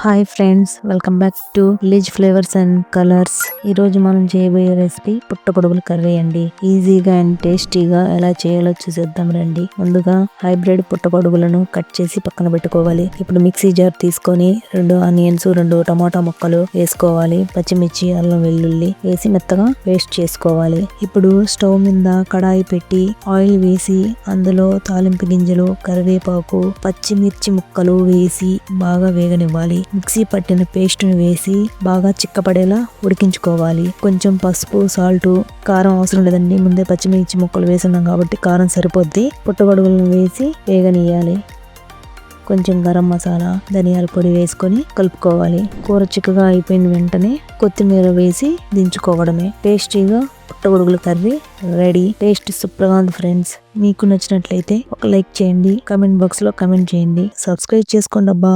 Hi friends, welcome back to village flavours and colours. ఈ రోజు మనం చేయబోయే రెసిపీ పుట్టగొడుగుల కర్రీ అండి. ఈజీగా అండ్ టేస్టీగా ఎలా చేయాలో చూసేద్దాం రండి. ముందుగా హైబ్రిడ్ పుట్టగొడుగులను కట్ చేసి పక్కన పెట్టుకోవాలి. ఇప్పుడు మిక్సీ జార్ తీసుకొని 2 ఆనియన్స్, 2 టమాటా ముక్కలు వేసుకోవాలి. పచ్చిమిర్చి, అల్లం వెల్లుల్లి వేసి మెత్తగా పేస్ట్ చేసుకోవాలి. ఇప్పుడు స్టవ్ మీద కడాయి పెట్టి ఆయిల్ వేసి అందులో తాలింపు గింజలు, కరివేపాకు, పచ్చిమిర్చి ముక్కలు వేసి బాగా వేగనివ్వాలి. మిక్సీ పట్టిన పేస్ట్ ను వేసి బాగా చిక్కపడేలా ఉడికించుకోవాలి. కొంచెం పసుపు, సాల్ట్, కారం అవసరం లేదండి. ముందే పచ్చిమిర్చి ముక్కలు వేసున్నాం కాబట్టి కారం సరిపోద్ది. పుట్టగొడుగులను వేసి వేగనీయాలి. కొంచెం గరం మసాలా, ధనియాల పొడి వేసుకొని కలుపుకోవాలి. కూర చిక్కగా అయిపోయిన వెంటనే కొత్తిమీర వేసి దించుకోవడమే. టేస్టీగా పుట్టగొడుగుల కర్రీ రెడీ. టేస్ట్ సూపర్ గా ఉంది ఫ్రెండ్స్. మీకు నచ్చినట్లయితే ఒక లైక్ చేయండి, కమెంట్ బాక్స్ లో కమెంట్ చేయండి, సబ్స్క్రైబ్ చేసుకోండి అబ్బా.